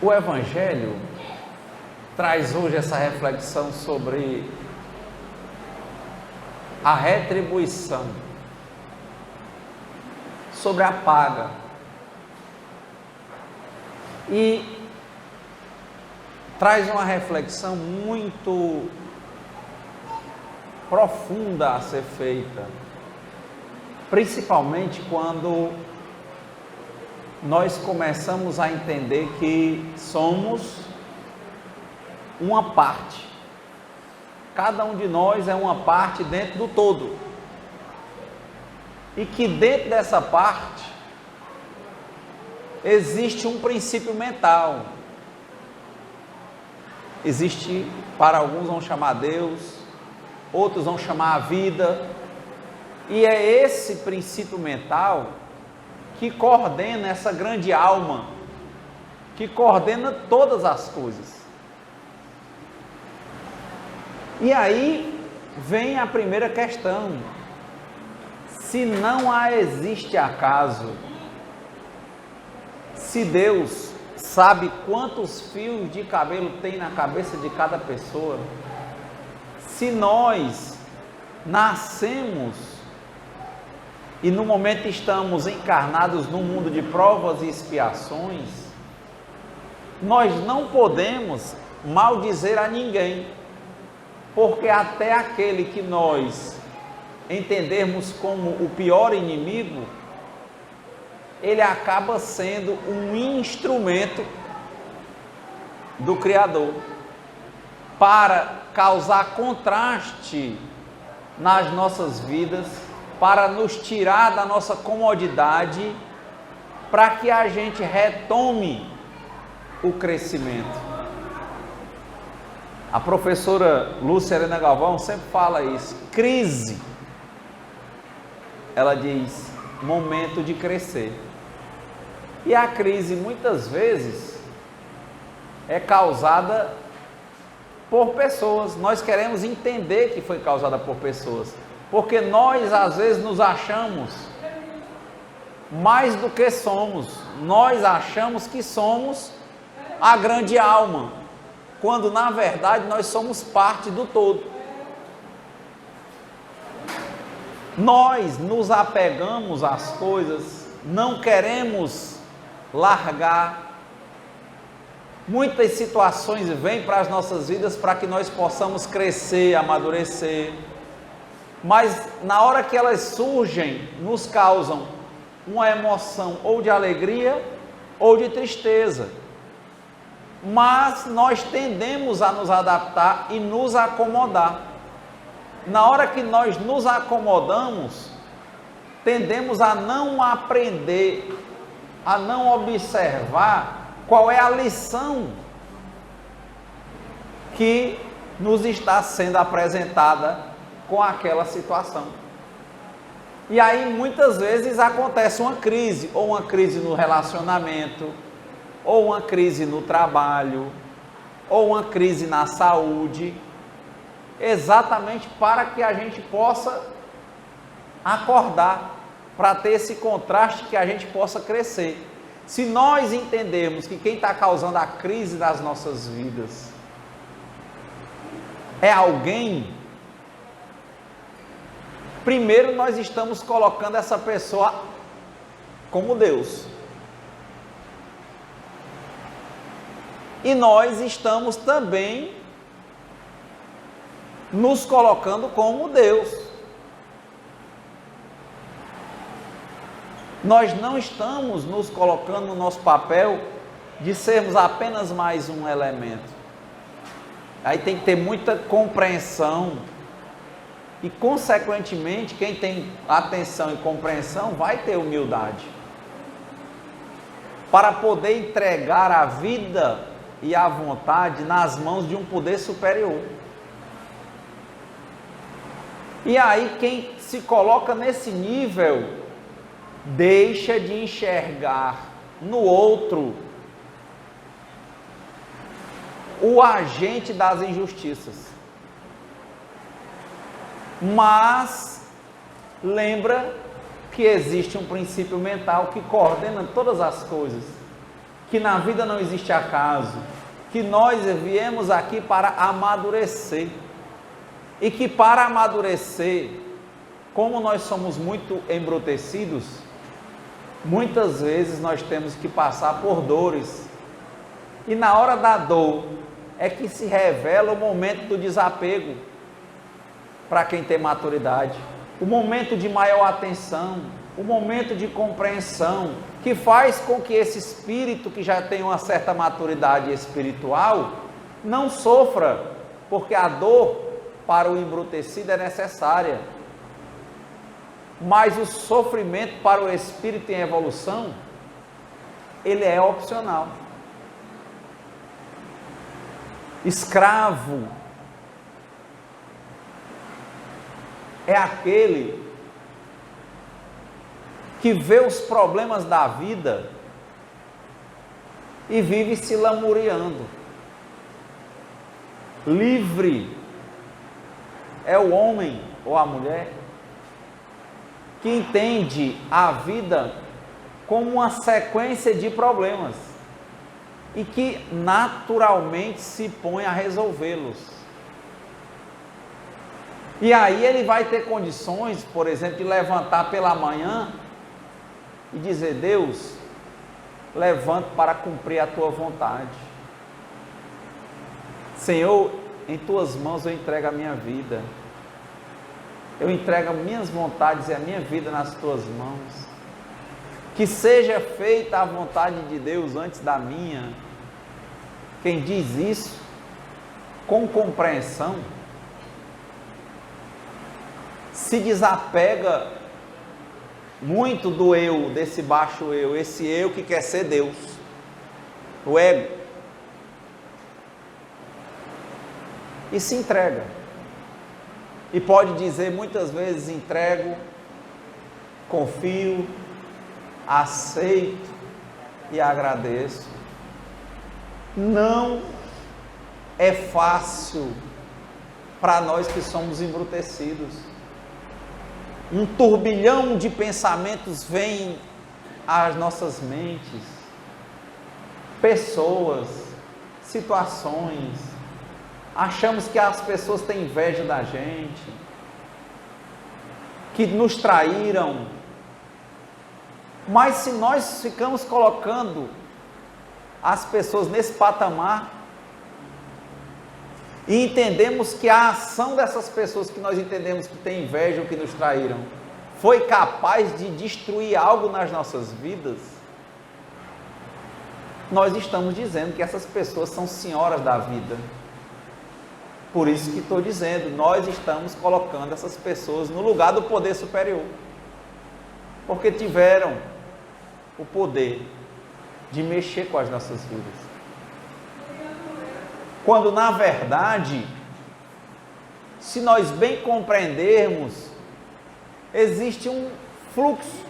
O Evangelho traz hoje essa reflexão sobre a retribuição, sobre a paga. E traz uma reflexão muito profunda a ser feita, principalmente quando nós começamos a entender que somos uma parte. Cada um de nós é uma parte dentro do todo. E que dentro dessa parte existe um princípio mental. Existe, para alguns vão chamar Deus, outros vão chamar a vida. E é esse princípio mental que coordena essa grande alma, que coordena todas as coisas. E aí vem a primeira questão: se não existe acaso, se Deus sabe quantos fios de cabelo tem na cabeça de cada pessoa, se nós nascemos e no momento estamos encarnados num mundo de provas e expiações, nós não podemos maldizer a ninguém, porque até aquele que nós entendermos como o pior inimigo, ele acaba sendo um instrumento do Criador para causar contraste nas nossas vidas, para nos tirar da nossa comodidade, para que a gente retome o crescimento. A professora Lúcia Helena Galvão sempre fala isso: crise, ela diz, momento de crescer. E a crise muitas vezes é causada por pessoas. Nós queremos entender que foi causada por pessoas, porque nós às vezes nos achamos mais do que somos. Nós achamos que somos a grande alma, quando na verdade nós somos parte do todo. Nós nos apegamos às coisas, não queremos largar. Muitas situações vêm para as nossas vidas para que nós possamos crescer, amadurecer, mas na hora que elas surgem, nos causam uma emoção ou de alegria ou de tristeza. Mas nós tendemos a nos adaptar e nos acomodar. Na hora que nós nos acomodamos, tendemos a não aprender, a não observar qual é a lição que nos está sendo apresentada com aquela situação. E aí muitas vezes acontece uma crise, ou uma crise no relacionamento, ou uma crise no trabalho, ou uma crise na saúde, exatamente para que a gente possa acordar, para ter esse contraste, que a gente possa crescer. Se nós entendermos que quem está causando a crise das nossas vidas é alguém, primeiro nós estamos colocando essa pessoa como Deus. E nós estamos também nos colocando como Deus. Nós não estamos nos colocando no nosso papel de sermos apenas mais um elemento. Aí tem que ter muita compreensão e, consequentemente, quem tem atenção e compreensão vai ter humildade para poder entregar a vida e a vontade nas mãos de um poder superior. E aí quem se coloca nesse nível deixa de enxergar no outro o agente das injustiças, mas lembra que existe um princípio mental que coordena todas as coisas, que na vida não existe acaso, que nós viemos aqui para amadurecer, e que para amadurecer, como nós somos muito embrutecidos, muitas vezes nós temos que passar por dores, e na hora da dor é que se revela o momento do desapego, para quem tem maturidade, o momento de maior atenção, o momento de compreensão, que faz com que esse espírito que já tem uma certa maturidade espiritual, não sofra, porque a dor para o embrutecido é necessária, mas o sofrimento para o espírito em evolução, ele é opcional. Escravo é aquele que vê os problemas da vida e vive se lamuriando. Livre é o homem ou a mulher que entende a vida como uma sequência de problemas e que naturalmente se põe a resolvê-los. E aí ele vai ter condições, por exemplo, de levantar pela manhã e dizer: Deus, levanto para cumprir a tua vontade. Senhor, em tuas mãos eu entrego a minha vida. Eu entrego as minhas vontades e a minha vida nas tuas mãos. Que seja feita a vontade de Deus antes da minha. Quem diz isso com compreensão se desapega muito do eu, desse baixo eu, esse eu que quer ser Deus, o ego, e se entrega. E pode dizer muitas vezes: entrego, confio, aceito e agradeço. Não é fácil para nós que somos embrutecidos. Um turbilhão de pensamentos vem às nossas mentes, pessoas, situações. Achamos que as pessoas têm inveja da gente, que nos traíram. Mas se nós ficamos colocando as pessoas nesse patamar e entendemos que a ação dessas pessoas que nós entendemos que têm inveja ou que nos traíram foi capaz de destruir algo nas nossas vidas, nós estamos dizendo que essas pessoas são senhoras da vida. Por isso que estou dizendo, nós estamos colocando essas pessoas no lugar do poder superior, porque tiveram o poder de mexer com as nossas vidas, quando na verdade, se nós bem compreendermos, existe um fluxo,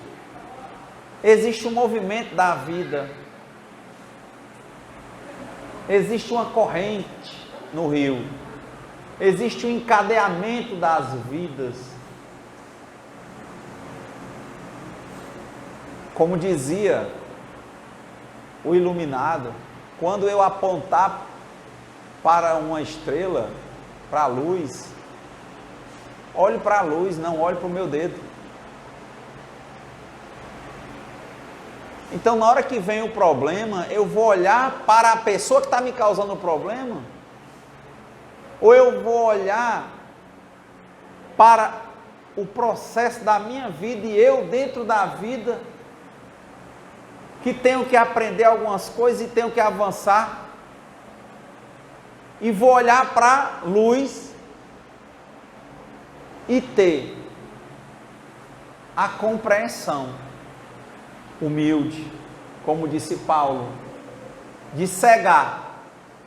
existe um movimento da vida, existe uma corrente no rio, existe um encadeamento das vidas. Como dizia o iluminado, quando eu apontar para uma estrela, para a luz, olhe para a luz, não olhe para o meu dedo. Então, na hora que vem o problema, eu vou olhar para a pessoa que está me causando o problema, ou eu vou olhar para o processo da minha vida e eu dentro da vida, que tenho que aprender algumas coisas e tenho que avançar, e vou olhar para a luz e ter a compreensão humilde, como disse Paulo, de cegar,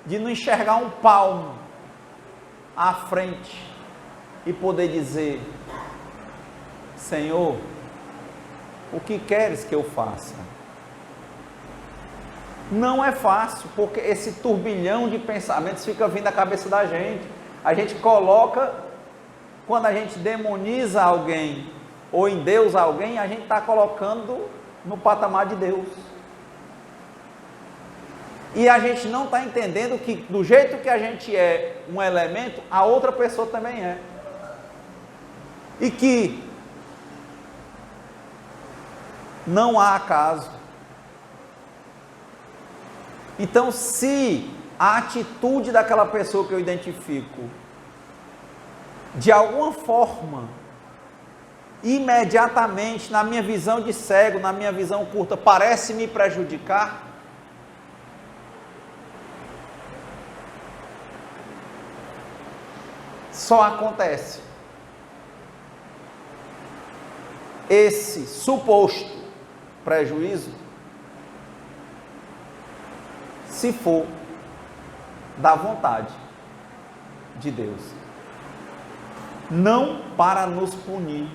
de não enxergar um palmo à frente e poder dizer: Senhor, o que queres que eu faça? Não é fácil, porque esse turbilhão de pensamentos fica vindo à cabeça da gente. A gente coloca, quando a gente demoniza alguém, ou em Deus alguém, a gente está colocando no patamar de Deus. E a gente não está entendendo que do jeito que a gente é um elemento, a outra pessoa também é. E que não há acaso. Então, se a atitude daquela pessoa que eu identifico, de alguma forma, imediatamente, na minha visão de cego, na minha visão curta, parece me prejudicar, só acontece esse suposto prejuízo se for da vontade de Deus, não para nos punir,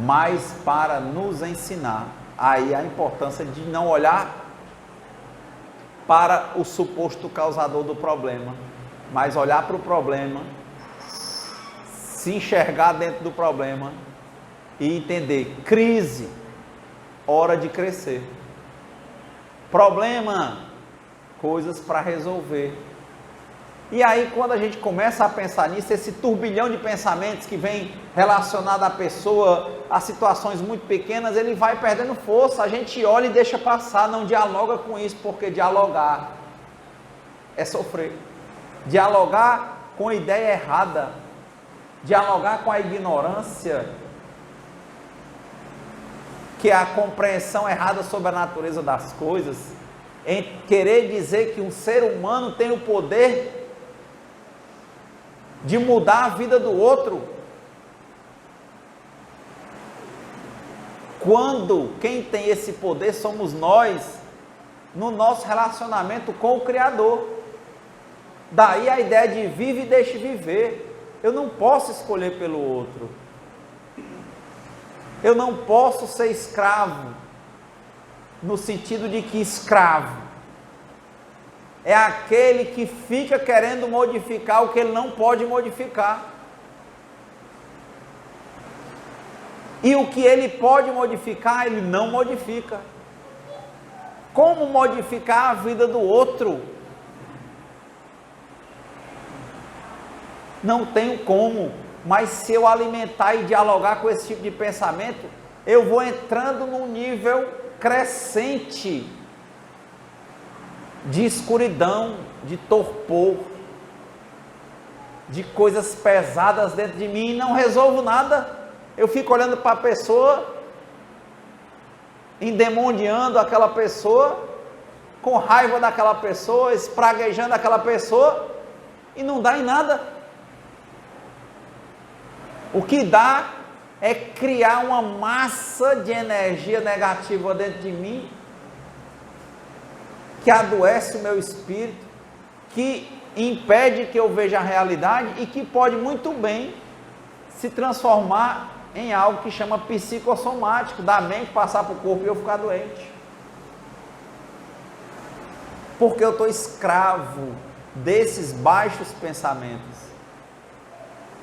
mas para nos ensinar. Aí a importância de não olhar para o suposto causador do problema, mas olhar para o problema, se enxergar dentro do problema e entender: crise, hora de crescer. Problema, coisas para resolver. E aí, quando a gente começa a pensar nisso, esse turbilhão de pensamentos que vem relacionado à pessoa, a situações muito pequenas, ele vai perdendo força. A gente olha e deixa passar, não dialoga com isso, porque dialogar é sofrer. Dialogar com a ideia errada, dialogar com a ignorância, que é a compreensão errada sobre a natureza das coisas, em querer dizer que um ser humano tem o poder de mudar a vida do outro, quando quem tem esse poder somos nós, no nosso relacionamento com o Criador. Daí a ideia de vive e deixe viver. Eu não posso escolher pelo outro, eu não posso ser escravo, no sentido de que escravo é aquele que fica querendo modificar o que ele não pode modificar. E o que ele pode modificar, ele não modifica. Como modificar a vida do outro? Não tenho como, mas se eu alimentar e dialogar com esse tipo de pensamento, eu vou entrando num nível crescente de escuridão, de torpor, de coisas pesadas dentro de mim e não resolvo nada. Eu fico olhando para a pessoa, endemoniando aquela pessoa, com raiva daquela pessoa, espraguejando aquela pessoa, e não dá em nada. O que dá é criar uma massa de energia negativa dentro de mim, que adoece o meu espírito, que impede que eu veja a realidade e que pode muito bem se transformar em algo que chama psicossomático, da mente passar para o corpo e eu ficar doente. Porque eu estou escravo desses baixos pensamentos.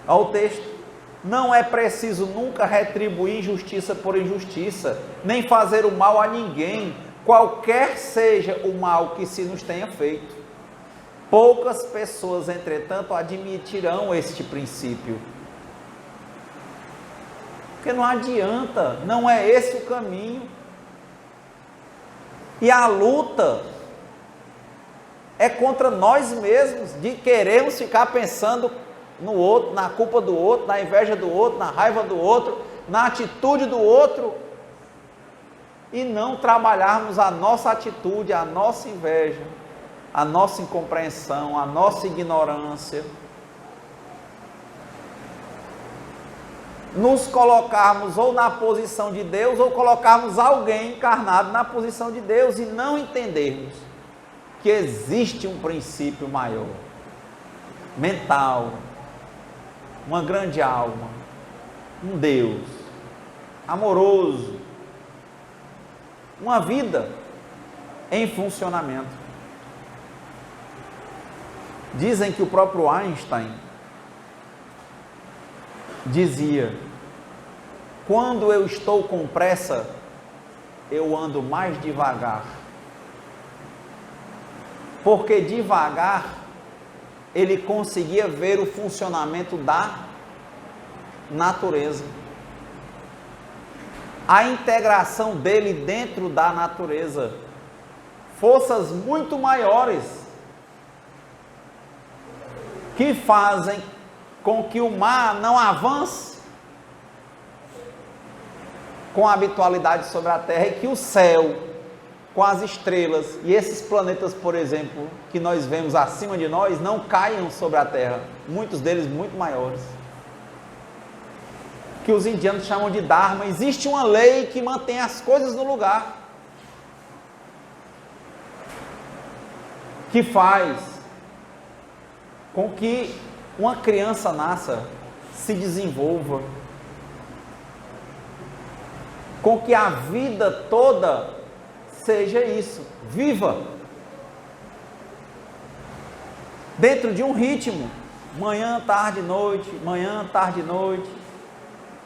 Olha o texto: não é preciso nunca retribuir injustiça por injustiça, nem fazer o mal a ninguém, qualquer seja o mal que se nos tenha feito. Poucas pessoas, entretanto, admitirão este princípio. Porque não adianta, não é esse o caminho. E a luta é contra nós mesmos, de querermos ficar pensando no outro, na culpa do outro, na inveja do outro, na raiva do outro, na atitude do outro, e não trabalharmos a nossa atitude, a nossa inveja, a nossa incompreensão, a nossa ignorância, nos colocarmos ou na posição de Deus, ou colocarmos alguém encarnado na posição de Deus, e não entendermos que existe um princípio maior, mental, uma grande alma, um Deus amoroso, uma vida em funcionamento. Dizem que o próprio Einstein dizia: quando eu estou com pressa, eu ando mais devagar. porque devagar ele conseguia ver o funcionamento da natureza. A integração dele dentro da natureza, forças muito maiores que fazem com que o mar não avance com habitualidade sobre a Terra e que o céu, com as estrelas e esses planetas, por exemplo, que nós vemos acima de nós, não caiam sobre a Terra, muitos deles muito maiores, que os indianos chamam de Dharma. Existe uma lei que mantém as coisas no lugar, que faz com que uma criança nasça, se desenvolva, com que a vida toda seja isso, viva, dentro de um ritmo, manhã, tarde, noite, manhã, tarde, noite,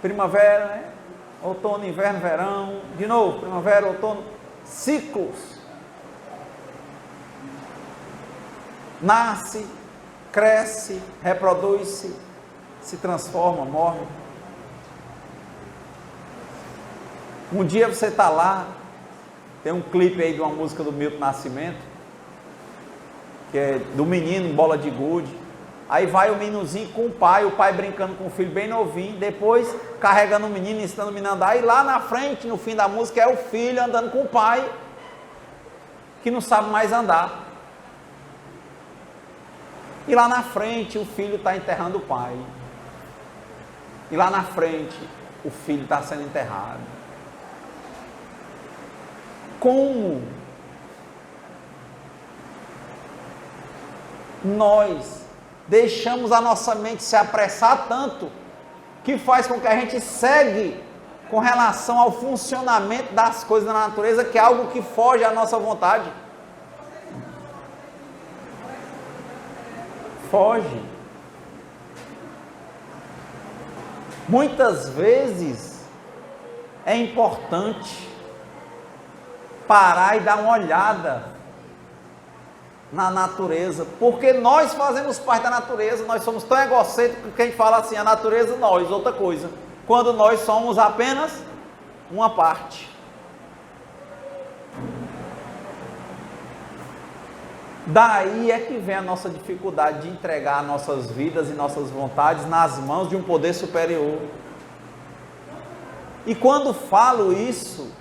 primavera, né? Outono, inverno, verão, de novo, primavera, outono, ciclos, nasce, cresce, reproduz-se, se transforma, morre. Um dia você está lá, tem um clipe aí de uma música do Milton Nascimento, que é do menino, bola de gude. Aí vai o meninozinho com o pai brincando com o filho bem novinho, depois carregando o menino, ensinando o menino a andar, e lá na frente, no fim da música, é o filho andando com o pai, que não sabe mais andar. E lá na frente, o filho está enterrando o pai. E lá na frente, o filho está sendo enterrado. Como nós deixamos a nossa mente se apressar tanto, que faz com que a gente segue com relação ao funcionamento das coisas da natureza, que é algo que foge à nossa vontade. Foge. Muitas vezes é importante parar e dar uma olhada na natureza, porque nós fazemos parte da natureza. Nós somos tão egocêntricos que a gente fala assim, a natureza nós, outra coisa, quando nós somos apenas uma parte. Daí é que vem a nossa dificuldade de entregar nossas vidas e nossas vontades nas mãos de um poder superior. E quando falo isso,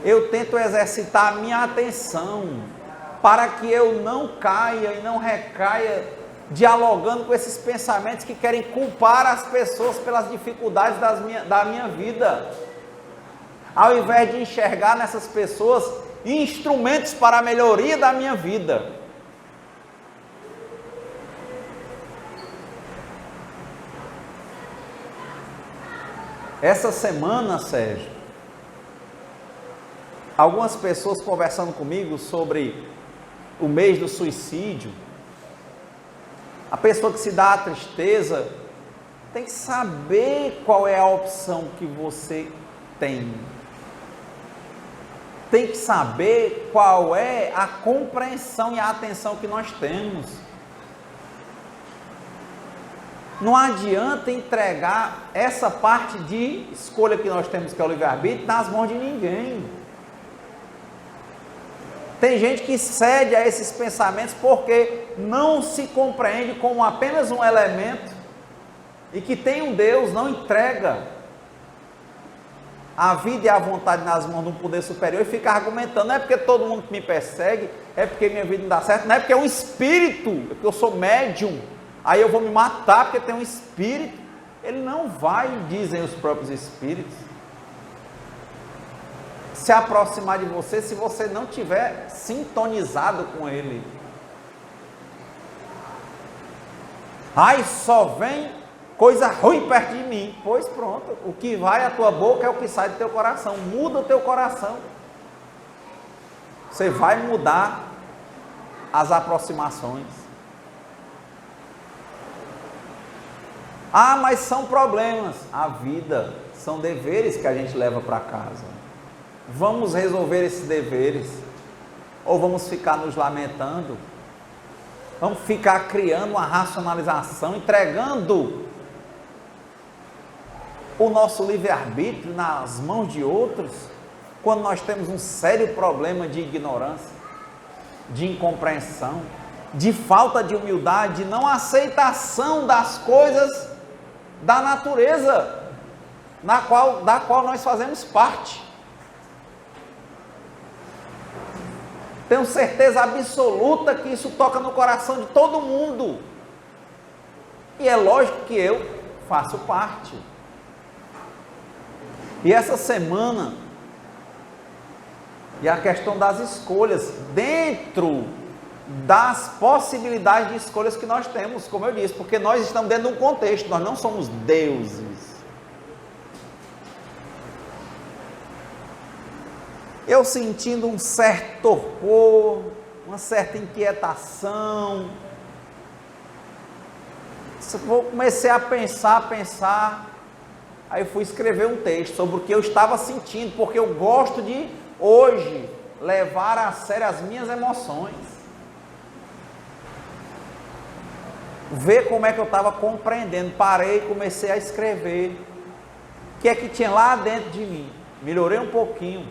eu tento exercitar a minha atenção, para que eu não caia e não recaia dialogando com esses pensamentos que querem culpar as pessoas pelas dificuldades da minha vida, ao invés de enxergar nessas pessoas instrumentos para a melhoria da minha vida. Essa semana, Sérgio, algumas pessoas conversando comigo sobre o mês do suicídio. A pessoa que se dá a tristeza tem que saber qual é a opção que você tem. Tem que saber qual é a compreensão e a atenção que nós temos. Não adianta entregar essa parte de escolha que nós temos, que é o livre-arbítrio, nas mãos de ninguém. Tem gente que cede a esses pensamentos porque não se compreende como apenas um elemento e que tem um Deus, não entrega a vida e a vontade nas mãos de um poder superior e fica argumentando, não é porque todo mundo que me persegue, é porque minha vida não dá certo, não é porque é um espírito, é porque eu sou médium, aí eu vou me matar porque tem um espírito. Ele não vai, dizem os próprios espíritos, se aproximar de você se você não tiver sintonizado com ele. Ai, só vem coisa ruim perto de mim. Pois pronto, o que vai à tua boca é o que sai do teu coração. Muda o teu coração. Você vai mudar as aproximações. Ah, mas são problemas. A vida são deveres que a gente leva para casa. Vamos resolver esses deveres. Ou vamos ficar nos lamentando? Vamos ficar criando uma racionalização, entregando o nosso livre-arbítrio nas mãos de outros, quando nós temos um sério problema de ignorância, de incompreensão, de falta de humildade, de não aceitação das coisas da natureza da qual nós fazemos parte. Tenho certeza absoluta que isso toca no coração de todo mundo. E é lógico que eu faço parte. E essa semana, e a questão das escolhas, dentro das possibilidades de escolhas que nós temos, como eu disse, porque nós estamos dentro de um contexto, nós não somos deuses. Eu sentindo um certo torpor, uma certa inquietação, comecei a pensar, aí fui escrever um texto sobre o que eu estava sentindo, porque eu gosto de, hoje, levar a sério as minhas emoções, ver como é que eu estava compreendendo. Parei e comecei a escrever o que é que tinha lá dentro de mim. Melhorei um pouquinho,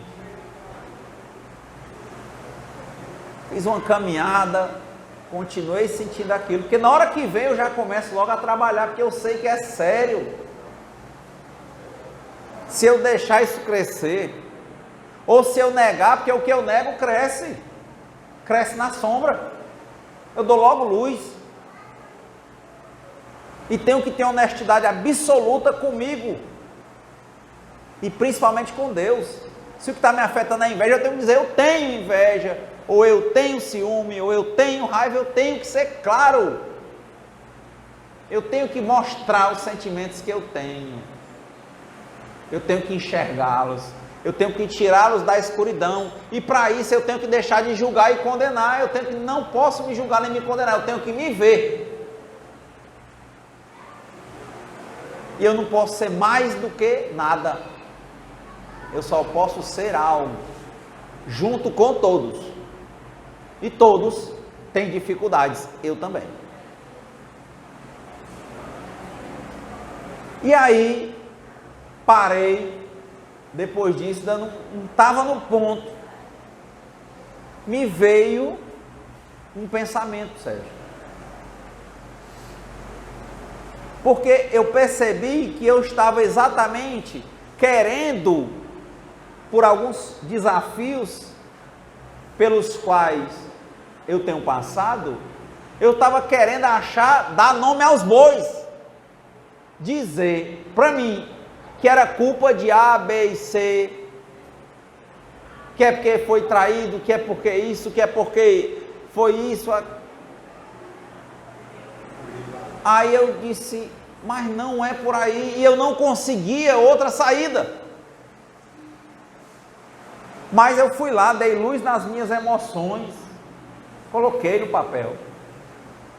fiz uma caminhada, continuei sentindo aquilo, porque na hora que vem eu já começo logo a trabalhar, porque eu sei que é sério. Se eu deixar isso crescer, ou se eu negar, porque o que eu nego cresce na sombra, eu dou logo luz, e tenho que ter honestidade absoluta comigo, e principalmente com Deus. Se o que está me afetando é inveja, eu tenho que dizer, eu tenho inveja, ou eu tenho ciúme, ou eu tenho raiva, eu tenho que ser claro, eu tenho que mostrar os sentimentos que eu tenho que enxergá-los, eu tenho que tirá-los da escuridão, e para isso eu tenho que deixar de julgar e condenar, não posso me julgar nem me condenar, eu tenho que me ver, e eu não posso ser mais do que nada, eu só posso ser algo, junto com todos, e todos têm dificuldades, eu também. E aí, parei, depois disso, não estava no ponto, me veio um pensamento, Sérgio, porque eu percebi que eu estava exatamente querendo, por alguns desafios pelos quais eu tenho passado, eu estava querendo dar nome aos bois, dizer para mim que era culpa de A, B e C, que é porque foi traído, que é porque isso, que é porque foi isso. Aí eu disse, mas não é por aí, e eu não conseguia outra saída. Mas eu fui lá, dei luz nas minhas emoções, coloquei no papel,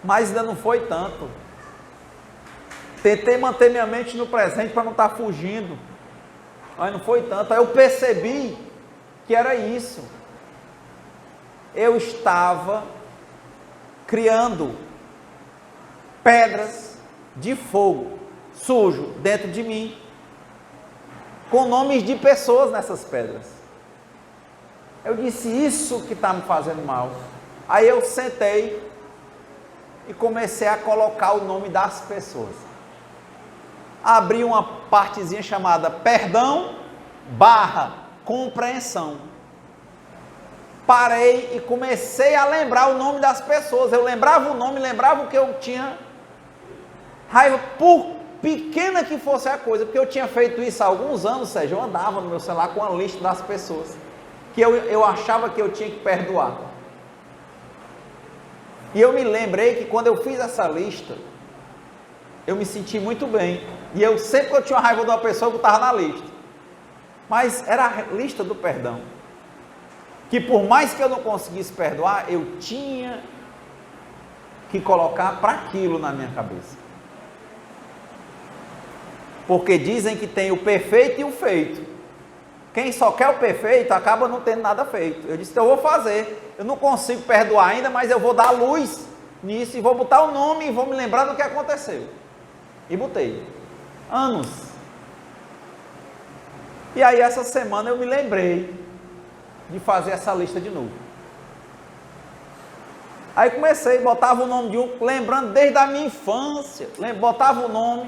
mas ainda não foi tanto. Tentei manter minha mente no presente para não estar fugindo, mas não foi tanto. Aí eu percebi que era isso. Eu estava criando pedras de fogo sujo dentro de mim, com nomes de pessoas nessas pedras. Eu disse, isso que está me fazendo mal. Aí eu sentei e comecei a colocar o nome das pessoas. Abri uma partezinha chamada perdão / compreensão. Parei e comecei a lembrar o nome das pessoas. Eu lembrava o nome, lembrava o que eu tinha raiva, por pequena que fosse a coisa, porque eu tinha feito isso há alguns anos, Sérgio. Eu andava no meu celular com a lista das pessoas que eu achava que eu tinha que perdoar. E eu me lembrei que quando eu fiz essa lista, eu me senti muito bem. E eu sempre que eu tinha raiva de uma pessoa, eu estava na lista. Mas era a lista do perdão. Que por mais que eu não conseguisse perdoar, eu tinha que colocar para aquilo na minha cabeça. Porque dizem que tem o perfeito e o feito. Quem só quer o perfeito acaba não tendo nada feito. Eu disse, então eu vou fazer. Eu não consigo perdoar ainda, mas eu vou dar luz nisso e vou botar o nome e vou me lembrar do que aconteceu. E botei. Anos. E aí essa semana eu me lembrei de fazer essa lista de novo. Aí comecei, botava o nome de um, lembrando desde a minha infância, botava o nome,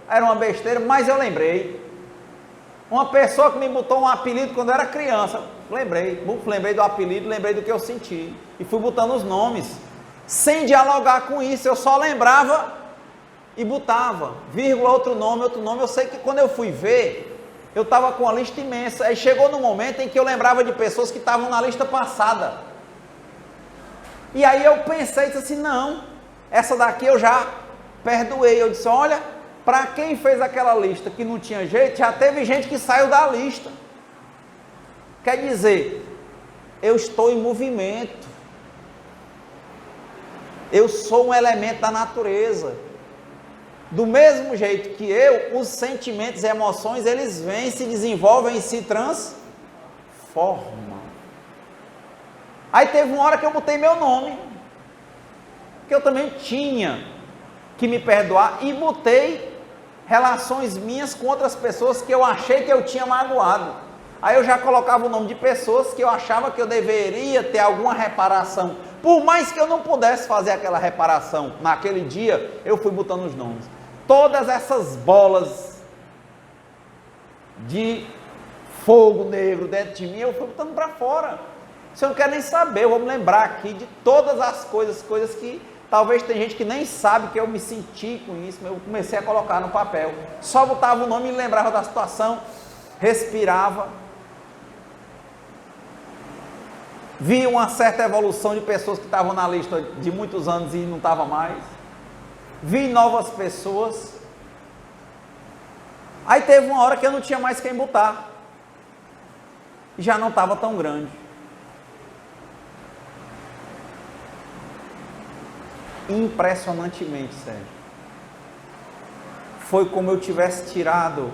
era uma besteira, mas eu lembrei. Uma pessoa que me botou um apelido quando eu era criança, lembrei do apelido, lembrei do que eu senti, e fui botando os nomes, sem dialogar com isso, eu só lembrava e botava, vírgula, outro nome, eu sei que quando eu fui ver, eu estava com uma lista imensa, aí chegou no momento em que eu lembrava de pessoas que estavam na lista passada, e aí eu pensei, disse assim, não, essa daqui eu já perdoei, eu disse, olha, para quem fez aquela lista que não tinha jeito, já teve gente que saiu da lista, quer dizer, eu estou em movimento, eu sou um elemento da natureza, do mesmo jeito que eu, os sentimentos e emoções, eles vêm, se desenvolvem e se transformam. Aí teve uma hora que eu botei meu nome, que eu também tinha que me perdoar, e botei relações minhas com outras pessoas que eu achei que eu tinha magoado. Aí eu já colocava o nome de pessoas que eu achava que eu deveria ter alguma reparação. Por mais que eu não pudesse fazer aquela reparação naquele dia, eu fui botando os nomes. Todas essas bolas de fogo negro dentro de mim, eu fui botando para fora. Se eu não quero nem saber, eu vou me lembrar aqui de todas as coisas que talvez tem gente que nem sabe que eu me senti com isso, mas eu comecei a colocar no papel. Só botava o nome e lembrava da situação, respirava. Vi uma certa evolução de pessoas que estavam na lista de muitos anos e não estavam mais. Vi novas pessoas. Aí teve uma hora que eu não tinha mais quem botar. E já não estava tão grande. Impressionantemente, Sérgio. Foi como eu tivesse tirado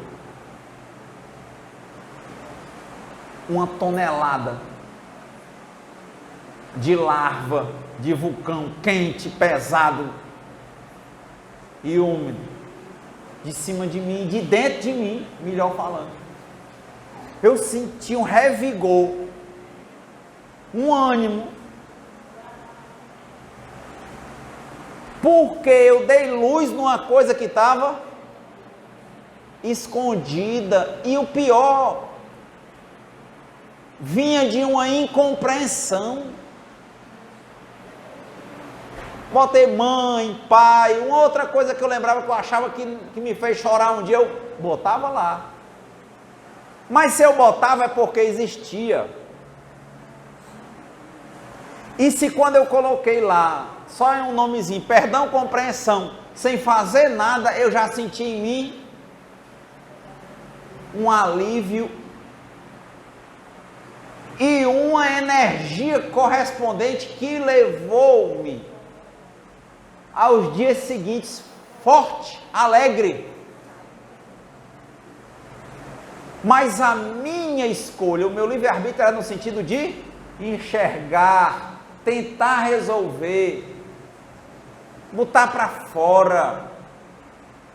uma tonelada de larva de vulcão quente, pesado e úmido de cima de mim, de dentro de mim, melhor falando. Eu senti um revigor, um ânimo, porque eu dei luz numa coisa que estava escondida, e o pior, vinha de uma incompreensão. Botei mãe, pai, uma outra coisa que eu lembrava que eu achava que me fez chorar um dia, eu botava lá. Mas se eu botava é porque existia. E se quando eu coloquei lá, só em um nomezinho, perdão, compreensão, sem fazer nada, eu já senti em mim um alívio e uma energia correspondente que levou-me aos dias seguintes forte, alegre. Mas a minha escolha, o meu livre-arbítrio era no sentido de enxergar, tentar resolver, botar para fora,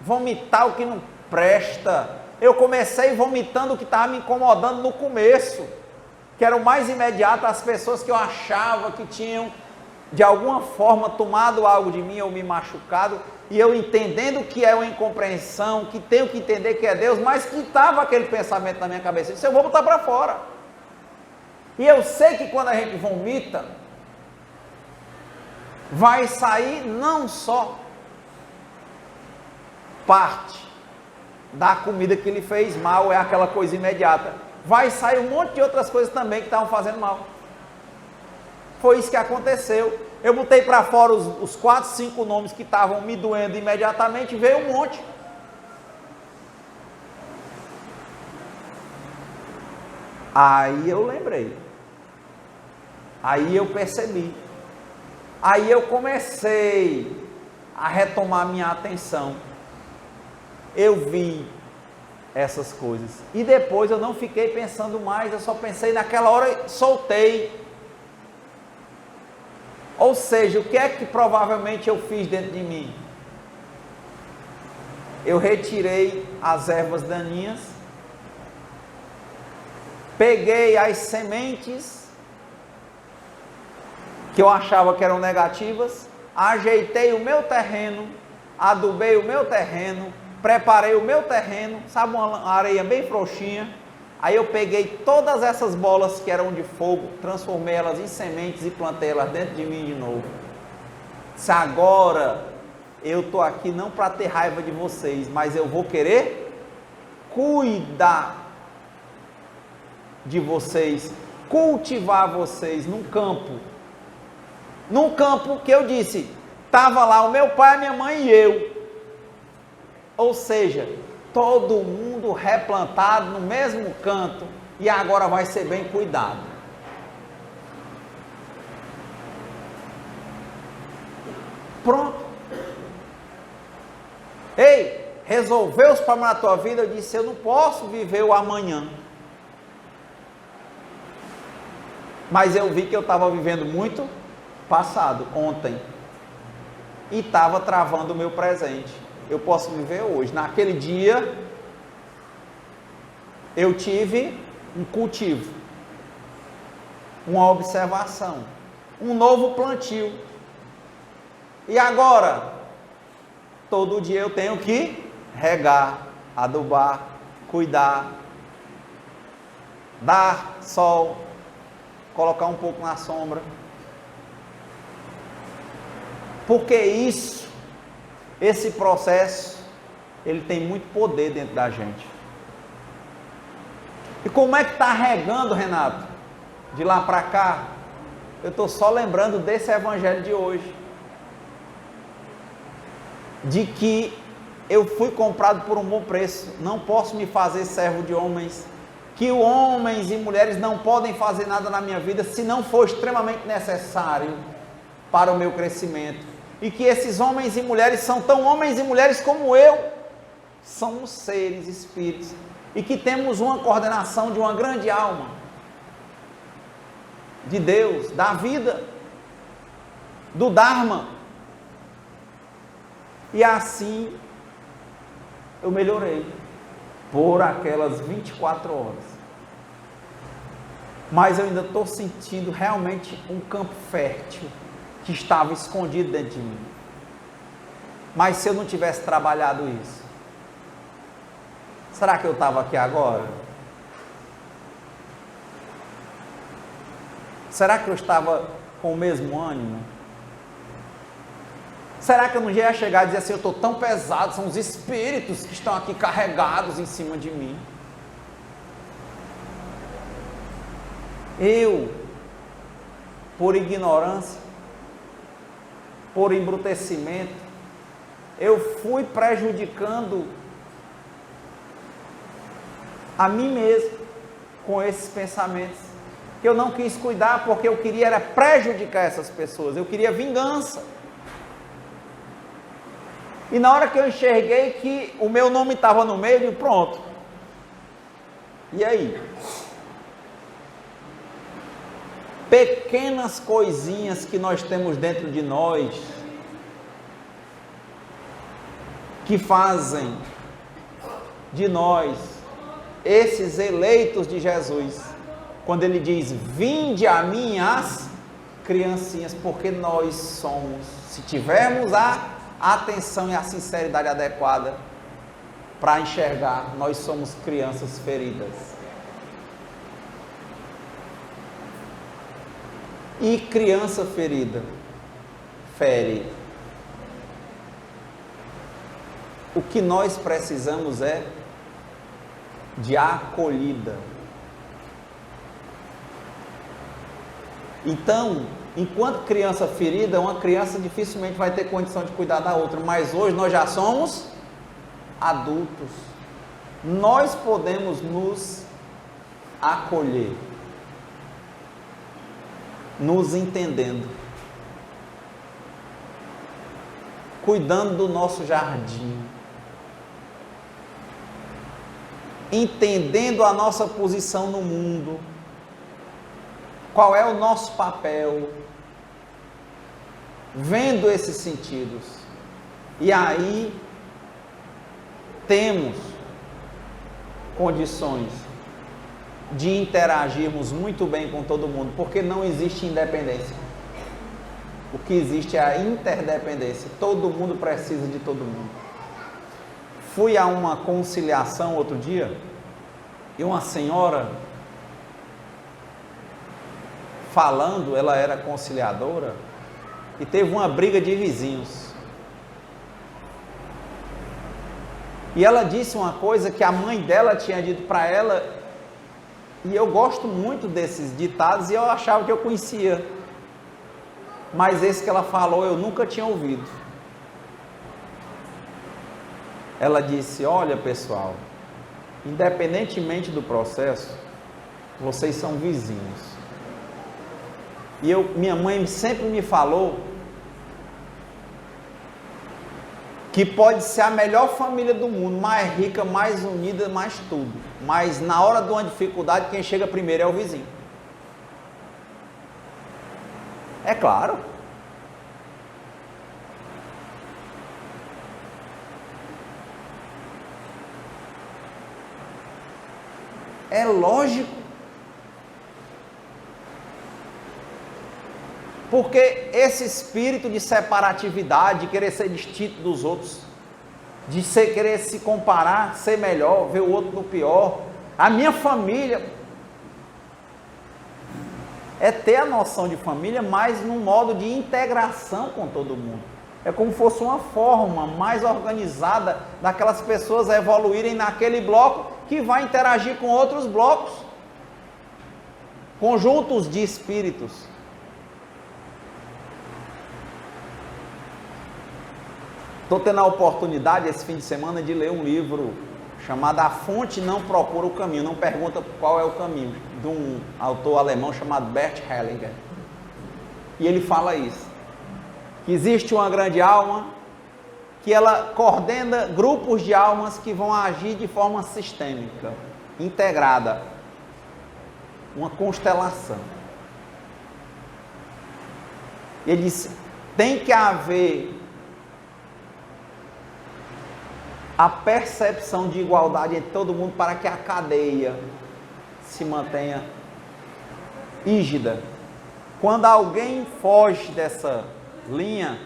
vomitar o que não presta. Eu comecei vomitando o que estava me incomodando no começo, que era o mais imediato, as pessoas que eu achava que tinham de alguma forma tomado algo de mim ou me machucado, e eu entendendo que é uma incompreensão, que tenho que entender que é Deus, mas que estava aquele pensamento na minha cabeça, eu disse, eu vou botar para fora. E eu sei que quando a gente vomita, vai sair não só parte da comida que lhe fez mal, é aquela coisa imediata, vai sair um monte de outras coisas também que estavam fazendo mal. Foi isso que aconteceu. Eu botei para fora os 4, 5 nomes que estavam me doendo imediatamente, veio um monte. Aí eu lembrei. Aí eu percebi. Aí eu comecei a retomar minha atenção. Eu vi essas coisas. E depois eu não fiquei pensando mais, eu só pensei naquela hora, soltei. Ou seja, o que é que provavelmente eu fiz dentro de mim? Eu retirei as ervas daninhas, peguei as sementes que eu achava que eram negativas, ajeitei o meu terreno, adubei o meu terreno, preparei o meu terreno, sabe, uma areia bem frouxinha. Aí eu peguei todas essas bolas que eram de fogo, transformei elas em sementes e plantei elas dentro de mim de novo. Se agora eu estou aqui não para ter raiva de vocês, mas eu vou querer cuidar de vocês, cultivar vocês num campo que eu disse, estava lá o meu pai, minha mãe e eu. Ou seja, todo mundo replantado no mesmo canto e agora vai ser bem cuidado. Pronto. Ei, resolveu os problemas na tua vida? Eu disse, eu não posso viver o amanhã. Mas eu vi que eu estava vivendo muito passado, ontem. E estava travando o meu presente. Eu posso viver hoje. Naquele dia, eu tive um cultivo, uma observação, um novo plantio. E agora, todo dia eu tenho que regar, adubar, cuidar, dar sol, colocar um pouco na sombra. Porque esse processo, ele tem muito poder dentro da gente. E como é que está regando, Renato? De lá para cá, eu estou só lembrando desse evangelho de hoje. De que eu fui comprado por um bom preço, não posso me fazer servo de homens, que homens e mulheres não podem fazer nada na minha vida se não for extremamente necessário para o meu crescimento, e que esses homens e mulheres são tão homens e mulheres como eu, somos seres, espíritos, e que temos uma coordenação de uma grande alma, de Deus, da vida, do Dharma. E assim eu melhorei por aquelas 24 horas. Mas eu ainda estou sentindo realmente um campo fértil que estava escondido dentro de mim. Mas se eu não tivesse trabalhado isso, será que eu estava aqui agora? Será que eu estava com o mesmo ânimo? Será que eu não ia chegar e dizer assim, eu estou tão pesado, são os espíritos que estão aqui carregados em cima de mim. Eu, por ignorância, por embrutecimento, eu fui prejudicando a mim mesmo com esses pensamentos, que eu não quis cuidar, porque eu queria era prejudicar essas pessoas, eu queria vingança. E na hora que eu enxerguei que o meu nome estava no meio, eu digo, pronto. E aí? Pequenas coisinhas que nós temos dentro de nós, que fazem de nós esses eleitos de Jesus, quando ele diz, vinde a mim as criancinhas, porque nós somos, se tivermos a atenção e a sinceridade adequada para enxergar, nós somos crianças feridas. E criança ferida fere. O que nós precisamos é de acolhida. Então, enquanto criança ferida, uma criança dificilmente vai ter condição de cuidar da outra, mas hoje nós já somos adultos, nós podemos nos acolher, nos entendendo, cuidando do nosso jardim. entendendo a nossa posição no mundo, qual é o nosso papel, vendo esses sentidos. E aí temos condições de interagirmos muito bem com todo mundo, porque não existe independência. O que existe é a interdependência. Todo mundo precisa de todo mundo. Fui a uma conciliação outro dia e uma senhora falando, ela era conciliadora e teve uma briga de vizinhos. E ela disse uma coisa que a mãe dela tinha dito para ela, e eu gosto muito desses ditados e eu achava que eu conhecia, mas esse que ela falou eu nunca tinha ouvido. Ela disse: olha pessoal, independentemente do processo, vocês são vizinhos. E minha mãe sempre me falou que pode ser a melhor família do mundo, mais rica, mais unida, mais tudo, mas na hora de uma dificuldade, quem chega primeiro é o vizinho. É claro. É lógico. Porque esse espírito de separatividade, de querer ser distinto dos outros, de querer se comparar, ser melhor, ver o outro no pior, a minha família, é ter a noção de família, mas num modo de integração com todo mundo. É como se fosse uma forma mais organizada daquelas pessoas evoluírem naquele bloco que vai interagir com outros blocos, conjuntos de espíritos. Estou tendo a oportunidade esse fim de semana de ler um livro chamado A Fonte Não Procura o Caminho, não pergunta qual é o caminho, de um autor alemão chamado Bert Hellinger. E ele fala isso, que existe uma grande alma, que ela coordena grupos de almas que vão agir de forma sistêmica, integrada, uma constelação. Ele disse, tem que haver a percepção de igualdade entre todo mundo para que a cadeia se mantenha rígida. Quando alguém foge dessa linha,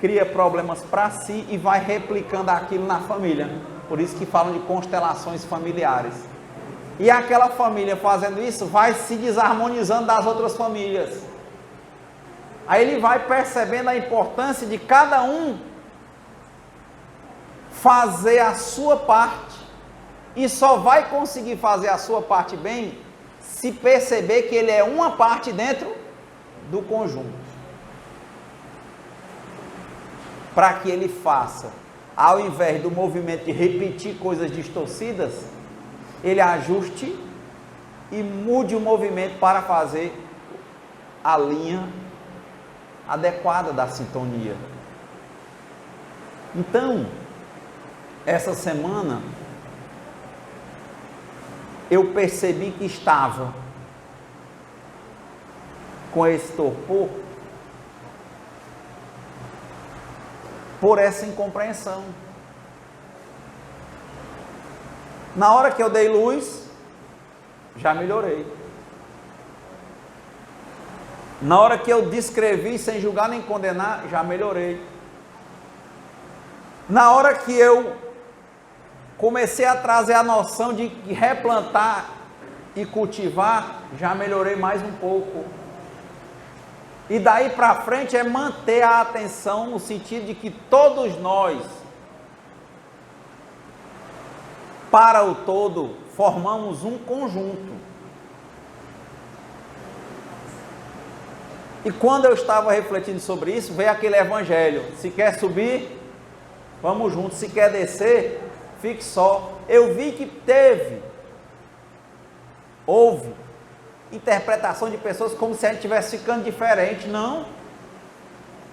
cria problemas para si e vai replicando aquilo na família. Por isso que falam de constelações familiares. E aquela família fazendo isso vai se desarmonizando das outras famílias. Aí ele vai percebendo a importância de cada um fazer a sua parte, e só vai conseguir fazer a sua parte bem se perceber que ele é uma parte dentro do conjunto, para que ele faça, ao invés do movimento de repetir coisas distorcidas, ele ajuste e mude o movimento para fazer a linha adequada da sintonia. Então, essa semana, eu percebi que estava com esse torpor por essa incompreensão. Na hora que eu dei luz, já melhorei. Na hora que eu descrevi sem julgar nem condenar, já melhorei. Na hora que eu comecei a trazer a noção de replantar e cultivar, já melhorei mais um pouco. E daí para frente é manter a atenção no sentido de que todos nós, para o todo, formamos um conjunto. E quando eu estava refletindo sobre isso, veio aquele evangelho: se quer subir, vamos juntos, se quer descer, fique só. Eu vi que houve interpretação de pessoas como se a gente estivesse ficando diferente. Não,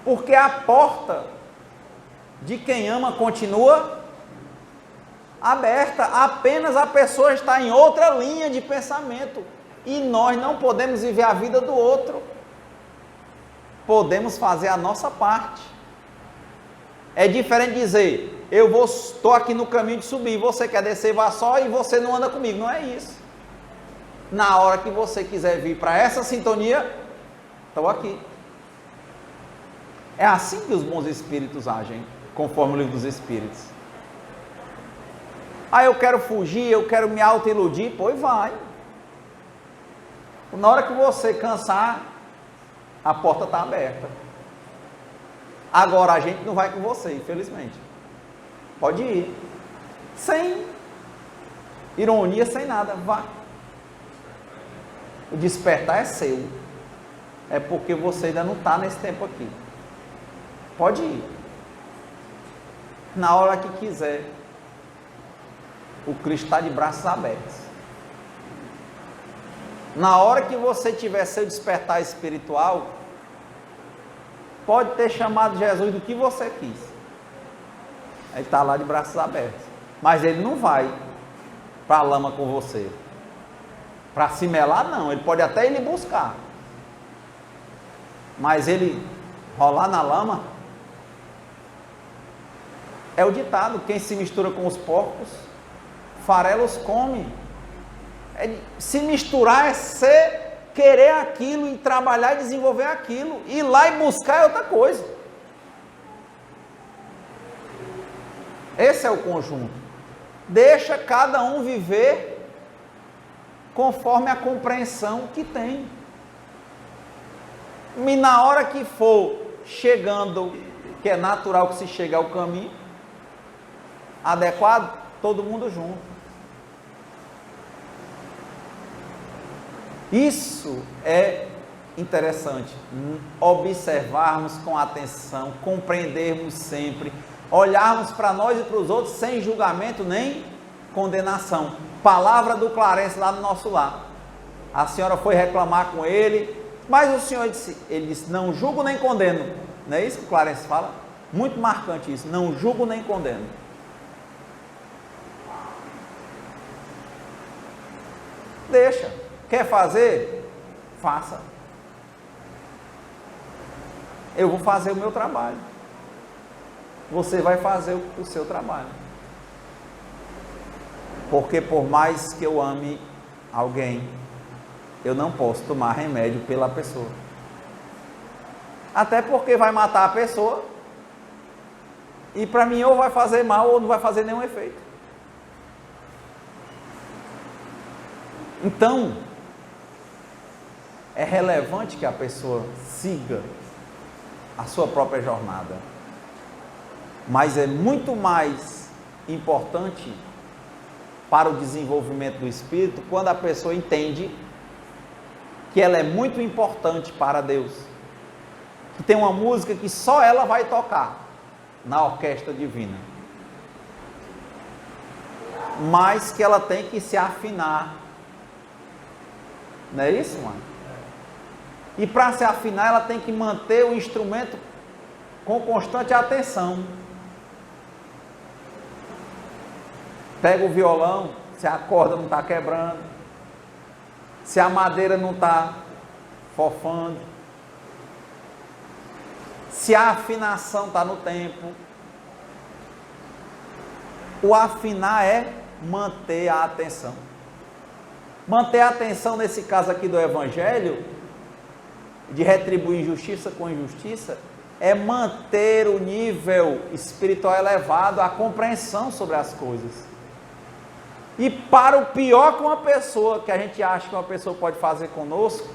porque a porta de quem ama continua aberta, apenas a pessoa está em outra linha de pensamento. E nós não podemos viver a vida do outro. Podemos fazer a nossa parte. É diferente dizer, estou aqui no caminho de subir, você quer descer, vá só e você não anda comigo. Não é isso. Na hora que você quiser vir para essa sintonia, estou aqui. É assim que os bons espíritos agem, conforme o livro dos Espíritos. Eu quero fugir, eu quero me auto-iludir, pois vai. Na hora que você cansar, a porta está aberta. Agora a gente não vai com você, infelizmente. Pode ir. Sem ironia, sem nada, vá. O despertar é seu. É porque você ainda não está nesse tempo aqui. Pode ir. Na hora que quiser. O Cristo está de braços abertos. Na hora que você tiver seu despertar espiritual, pode ter chamado Jesus do que você quis. Ele está lá de braços abertos. Mas ele não vai para a lama com você. Para se melar, não. Ele pode até ir lhe buscar. Mas ele rolar na lama, é o ditado, quem se mistura com os porcos, farelos come. Se misturar é querer aquilo e trabalhar e desenvolver aquilo. Ir lá e buscar é outra coisa. Esse é o conjunto. Deixa cada um viver conforme a compreensão que tem. E na hora que for chegando, que é natural que se chegue ao caminho adequado, todo mundo junto. Isso é interessante, observarmos com atenção, compreendermos sempre, olharmos para nós e para os outros sem julgamento nem condenação. Palavra do Clarence lá no nosso lar. A senhora foi reclamar com ele, mas o senhor ele disse, não julgo nem condeno. Não é isso que o Clarence fala? Muito marcante isso, não julgo nem condeno. Deixa. Quer fazer? Faça. Eu vou fazer o meu trabalho. Você vai fazer o seu trabalho. Porque por mais que eu ame alguém, eu não posso tomar remédio pela pessoa. Até porque vai matar a pessoa. E para mim ou vai fazer mal ou não vai fazer nenhum efeito. Então, é relevante que a pessoa siga a sua própria jornada. Mas é muito mais importante para o desenvolvimento do espírito quando a pessoa entende que ela é muito importante para Deus. Que tem uma música que só ela vai tocar na orquestra divina. Mas que ela tem que se afinar. Não é isso, mano? E para se afinar, ela tem que manter o instrumento com constante atenção. Pega o violão, se a corda não está quebrando, se a madeira não está fofando, se a afinação está no tempo. O afinar é manter a atenção. Manter a atenção nesse caso aqui do Evangelho, de retribuir injustiça com injustiça, é manter o nível espiritual elevado, a compreensão sobre as coisas. E para o pior que uma pessoa, que a gente acha que uma pessoa pode fazer conosco,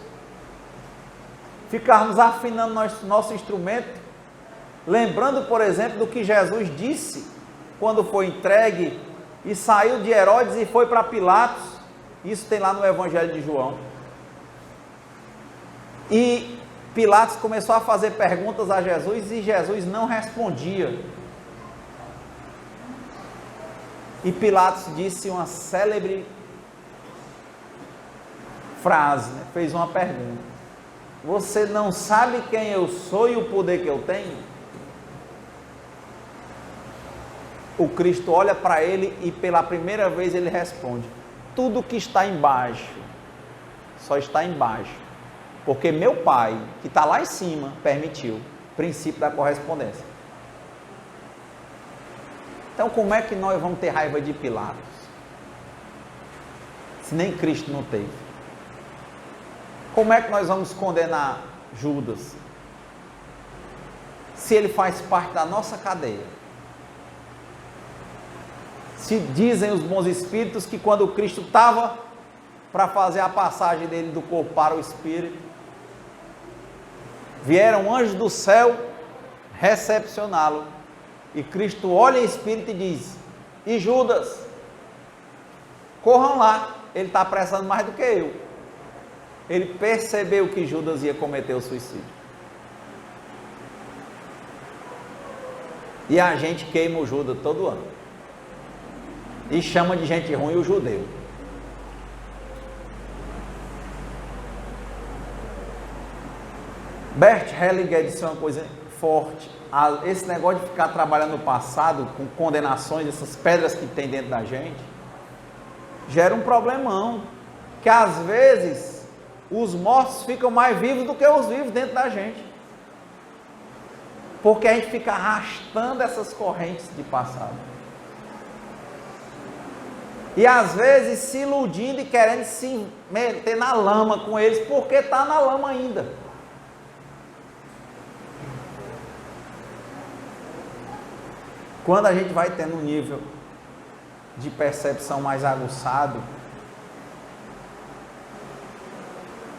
ficarmos afinando nosso instrumento, lembrando, por exemplo, do que Jesus disse, quando foi entregue, e saiu de Herodes e foi para Pilatos. Isso tem lá no Evangelho de João. E Pilatos começou a fazer perguntas a Jesus e Jesus não respondia. E Pilatos disse uma célebre frase, né? Fez uma pergunta: você não sabe quem eu sou e o poder que eu tenho? o Cristo olha para ele e pela primeira vez ele responde: tudo que está embaixo, só está embaixo, porque meu Pai, que está lá em cima, permitiu. Princípio da correspondência. Então como é que nós vamos ter raiva de Pilatos, se nem Cristo não teve? Como é que nós vamos condenar Judas, se ele faz parte da nossa cadeia? Se dizem os bons espíritos que quando Cristo estava para fazer a passagem dele do corpo para o espírito, vieram anjos do céu recepcioná-lo, e Cristo olha em espírito e diz: e Judas, corram lá, ele está apressando mais do que eu. Ele percebeu que Judas ia cometer o suicídio. E a gente queima o Judas todo ano. E chama de gente ruim o judeu. Bert Hellinger disse uma coisa forte: esse negócio de ficar trabalhando no passado com condenações, essas pedras que tem dentro da gente, gera um problemão, que às vezes os mortos ficam mais vivos do que os vivos dentro da gente, porque a gente fica arrastando essas correntes de passado, e às vezes se iludindo e querendo se meter na lama com eles, porque está na lama ainda. Quando a gente vai tendo um nível de percepção mais aguçado,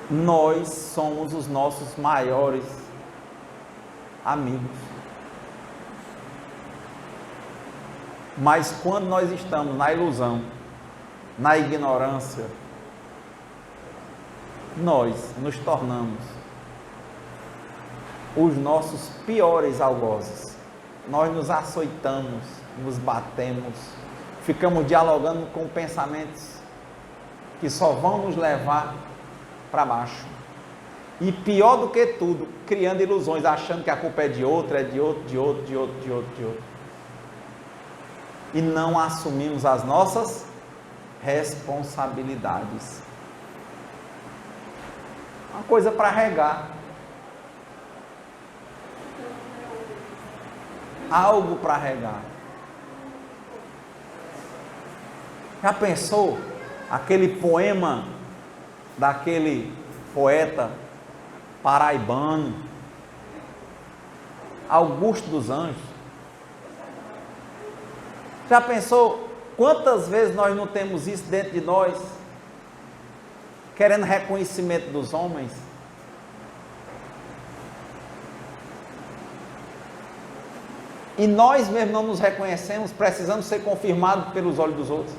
nós somos os nossos maiores amigos. Mas quando nós estamos na ilusão, na ignorância, nós nos tornamos os nossos piores algozes. Nós nos açoitamos, nos batemos, ficamos dialogando com pensamentos que só vão nos levar para baixo. E pior do que tudo, criando ilusões, achando que a culpa é de outro, de outro. E não assumimos as nossas responsabilidades. Uma coisa para regar. Algo para regar. Já pensou aquele poema daquele poeta paraibano, Augusto dos Anjos? Já pensou quantas vezes nós não temos isso dentro de nós, querendo reconhecimento dos homens? E nós mesmos não nos reconhecemos, precisamos ser confirmados pelos olhos dos outros.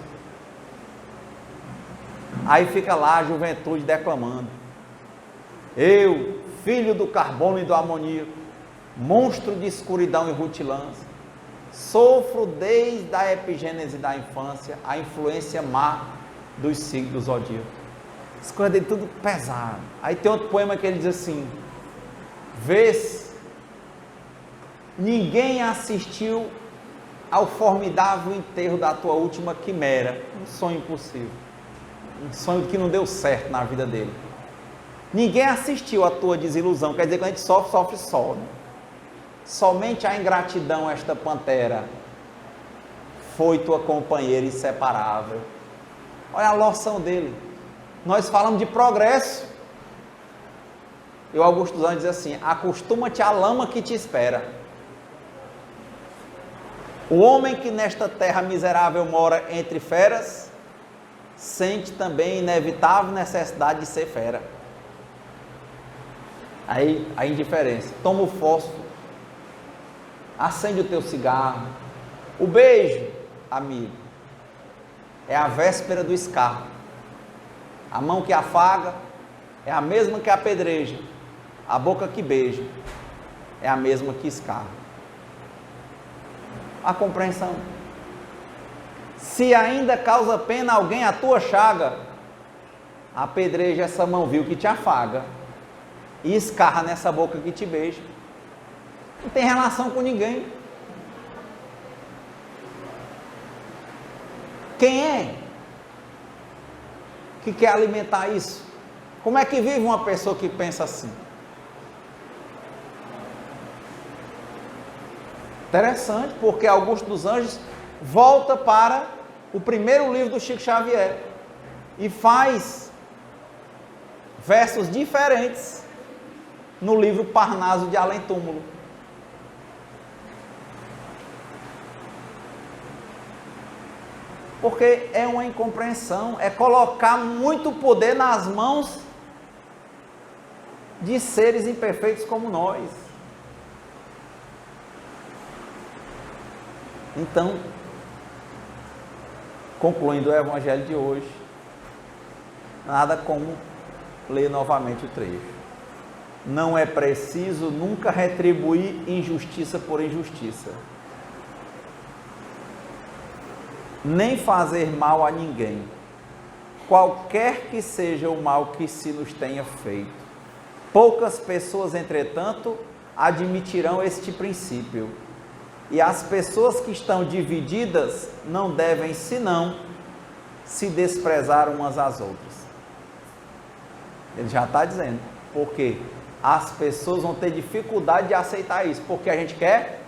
Aí fica lá a juventude declamando: eu, filho do carbono e do amoníaco, monstro de escuridão e rutilância, sofro desde a epigênese da infância a influência má dos signos zodíacos. As coisas dele tudo pesado. Aí tem outro poema que ele diz assim: vês, ninguém assistiu ao formidável enterro da tua última quimera, um sonho impossível, um sonho que não deu certo na vida dele. Ninguém assistiu à tua desilusão. Quer dizer, quando a gente sofre, sofre só, né? Somente a ingratidão, esta pantera, foi tua companheira inseparável. Olha a loção dele. Nós falamos de progresso, e o Augusto dos Anjos diz assim: acostuma-te à lama que te espera. O homem que nesta terra miserável mora entre feras, sente também inevitável necessidade de ser fera. Aí a indiferença. Toma o fósforo, acende o teu cigarro. O beijo, amigo, é a véspera do escarro. A mão que afaga é a mesma que apedreja. A boca que beija é a mesma que escarra. A compreensão. Se ainda causa pena alguém a tua chaga, apedreja essa mão vil que te afaga e escarra nessa boca que te beija. Não tem relação com ninguém. Quem é que quer alimentar isso? Como é que vive uma pessoa que pensa assim? Interessante, porque Augusto dos Anjos volta para o primeiro livro do Chico Xavier e faz versos diferentes no livro Parnaso de Além Túmulo. Porque é uma incompreensão, é colocar muito poder nas mãos de seres imperfeitos como nós. Então, concluindo o evangelho de hoje, nada como ler novamente o trecho. Não é preciso nunca retribuir injustiça por injustiça, nem fazer mal a ninguém, qualquer que seja o mal que se nos tenha feito. Poucas pessoas, entretanto, admitirão este princípio, e as pessoas que estão divididas não devem, senão, se desprezar umas às outras. Ele já está dizendo, porque as pessoas vão ter dificuldade de aceitar isso, porque a gente quer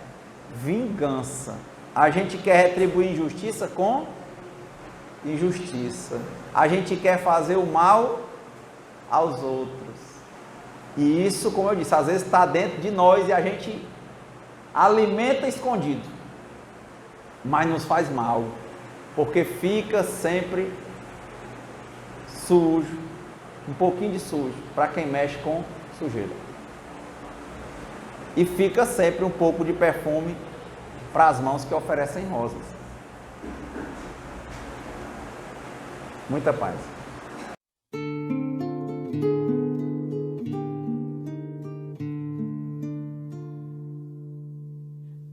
vingança. A gente quer retribuir injustiça com injustiça. A gente quer fazer o mal aos outros. E isso, como eu disse, às vezes está dentro de nós e a gente alimenta escondido. Mas nos faz mal, porque fica sempre sujo, um pouquinho de sujo, para quem mexe com sujeira. E fica sempre um pouco de perfume para as mãos que oferecem rosas. Muita paz.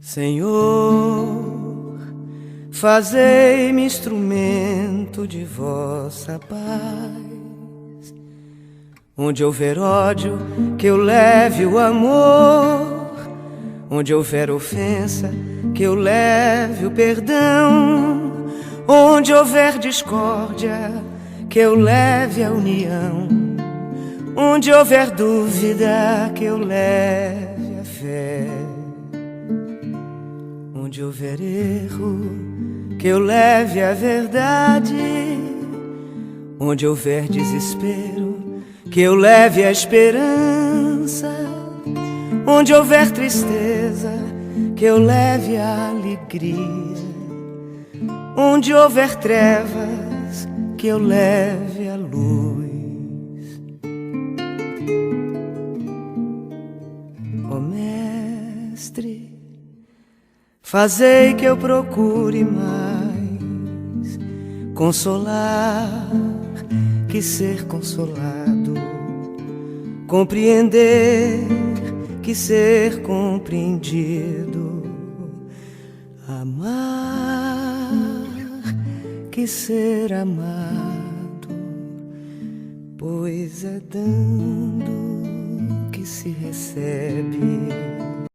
Senhor, fazei-me instrumento de vossa paz. Onde houver ódio, que eu leve o amor. Onde houver ofensa, que eu leve o perdão. Onde houver discórdia, que eu leve a união. Onde houver dúvida, que eu leve a fé. Onde houver erro, que eu leve a verdade. Onde houver desespero, que eu leve a esperança. Onde houver tristeza, que eu leve a alegria. Onde houver trevas, que eu leve a luz. Ó Mestre, fazei que eu procure mais consolar que ser consolado, compreender que ser compreendido, amar que ser amado, pois é dando que se recebe.